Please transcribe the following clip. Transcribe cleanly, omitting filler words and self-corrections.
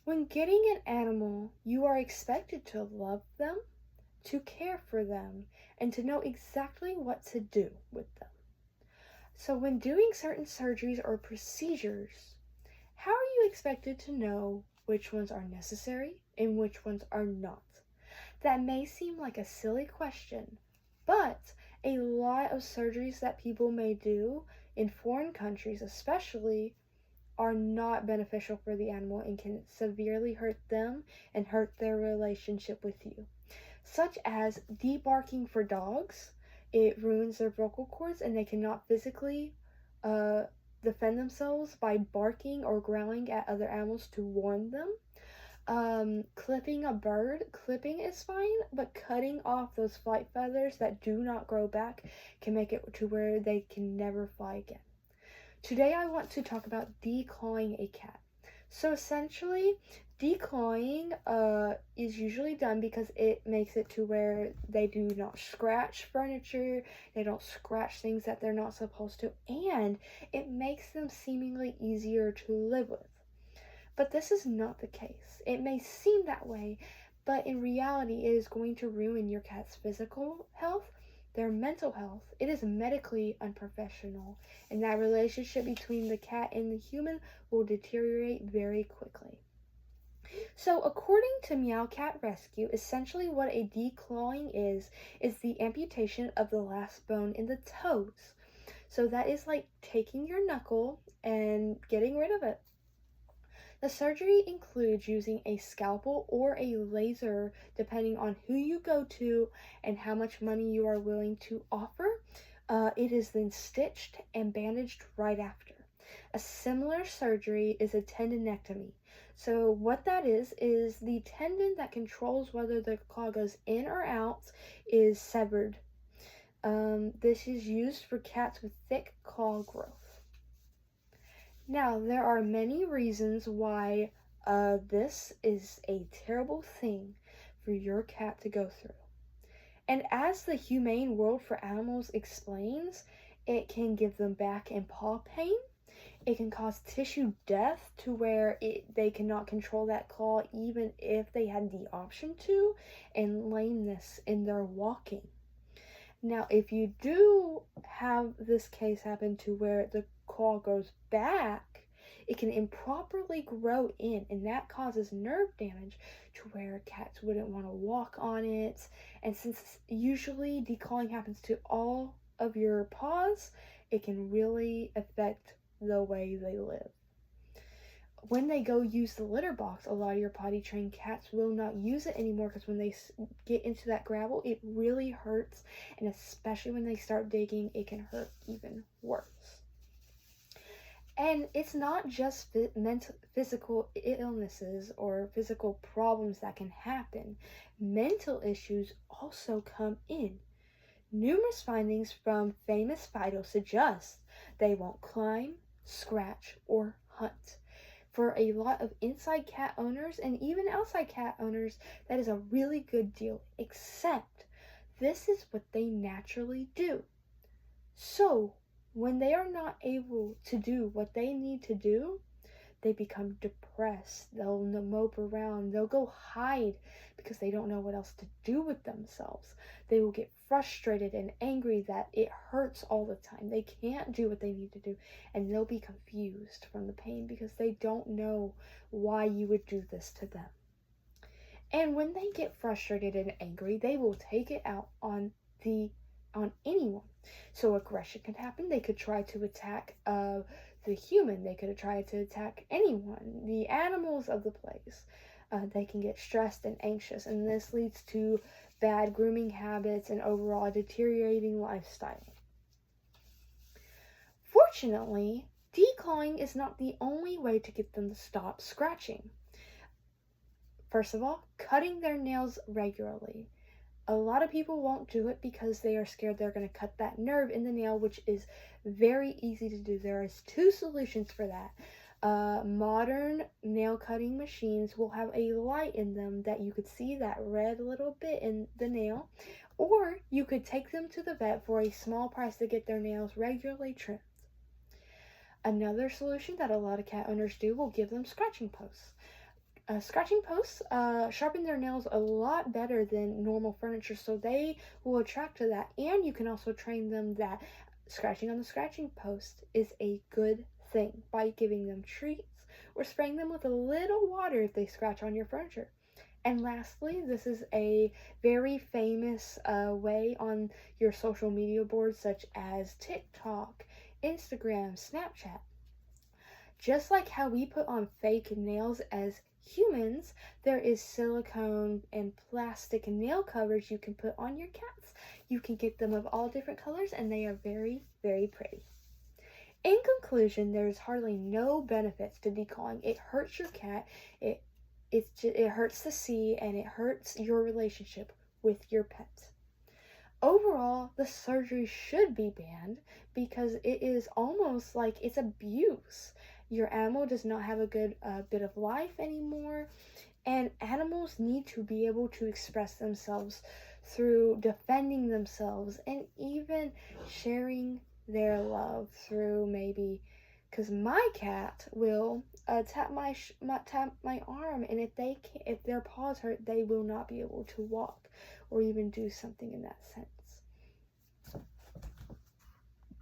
When getting an animal, you are expected to love them, to care for them, and to know exactly what to do with them. So, when doing certain surgeries or procedures, how are you expected to know which ones are necessary and which ones are not? That may seem like a silly question, but a lot of surgeries that people may do in foreign countries, especially, are not beneficial for the animal and can severely hurt them and hurt their relationship with you. Such as debarking for dogs, it ruins their vocal cords and they cannot physically uh, defend themselves by barking or growling at other animals to warn them. Clipping a bird, clipping is fine, but cutting off those flight feathers that do not grow back can make it to where they can never fly again. Today I want to talk about declawing a cat. So essentially, declawing is usually done because it makes it to where they do not scratch furniture, they don't scratch things that they're not supposed to, and it makes them seemingly easier to live with. But this is not the case. It may seem that way, but in reality, it is going to ruin your cat's physical health, their mental health. It is medically unprofessional, and that relationship between the cat and the human will deteriorate very quickly. So, according to Meow Cat Rescue, essentially what a declawing is the amputation of the last bone in the toes. So that is like taking your knuckle and getting rid of it. The surgery includes using a scalpel or a laser depending on who you go to and how much money you are willing to offer. It is then stitched and bandaged right after. A similar surgery is a tendinectomy. So, what that is the tendon that controls whether the claw goes in or out is severed. This is used for cats with thick claw growth. Now, there are many reasons why this is a terrible thing for your cat to go through. And as the Humane World for Animals explains, it can give them back and paw pain. It can cause tissue death to where they cannot control that claw even if they had the option to, and lameness in their walking. Now, if you do have this case happen to where the claw goes back, it can improperly grow in, and that causes nerve damage to where cats wouldn't want to walk on it. And since usually declawing happens to all of your paws, it can really affect the way they live. When they go use the litter box, a lot of your potty trained cats will not use it anymore because when they get into that gravel, it really hurts, and especially when they start digging, it can hurt even worse. And it's not just physical illnesses or physical problems that can happen. Mental issues also come in. Numerous findings from famous Fido suggest they won't climb, scratch, or hunt. For a lot of inside cat owners and even outside cat owners, that is a really good deal, except this is what they naturally do. So, when they are not able to do what they need to do, they become depressed. They'll mope around. They'll go hide because they don't know what else to do with themselves. They will get frustrated and angry that it hurts all the time. They can't do what they need to do, and they'll be confused from the pain because they don't know why you would do this to them. And when they get frustrated and angry, they will take it out on anyone. So aggression can happen. They could try to attack the human. They could try to attack anyone, the animals of the place. They can get stressed and anxious, and this leads to bad grooming habits and overall deteriorating lifestyle. Fortunately, declawing is not the only way to get them to stop scratching. First of all, cutting their nails regularly. A lot of people won't do it because they are scared they're going to cut that nerve in the nail, which is very easy to do. There is two solutions for that. Modern nail cutting machines will have a light in them that you could see that red little bit in the nail, or you could take them to the vet for a small price to get their nails regularly trimmed. Another solution that a lot of cat owners do will give them scratching posts. Scratching posts sharpen their nails a lot better than normal furniture, so they will attract to that. And you can also train them that scratching on the scratching post is a good thing by giving them treats or spraying them with a little water if they scratch on your furniture. And lastly, this is a very famous way on your social media boards such as TikTok, Instagram, Snapchat. Just like how we put on fake nails as humans, there is silicone and plastic nail covers you can put on your cats. You can get them of all different colors and they are very, very pretty. In conclusion, there is hardly no benefits to declawing. It hurts your cat, it hurts the sea, and it hurts your relationship with your pet. Overall, the surgery should be banned because it is almost like it's abuse. Your animal does not have a good bit of life anymore, and animals need to be able to express themselves through defending themselves and even sharing their love through maybe, because my cat will tap my arm, and if their paws hurt, they will not be able to walk or even do something in that sense.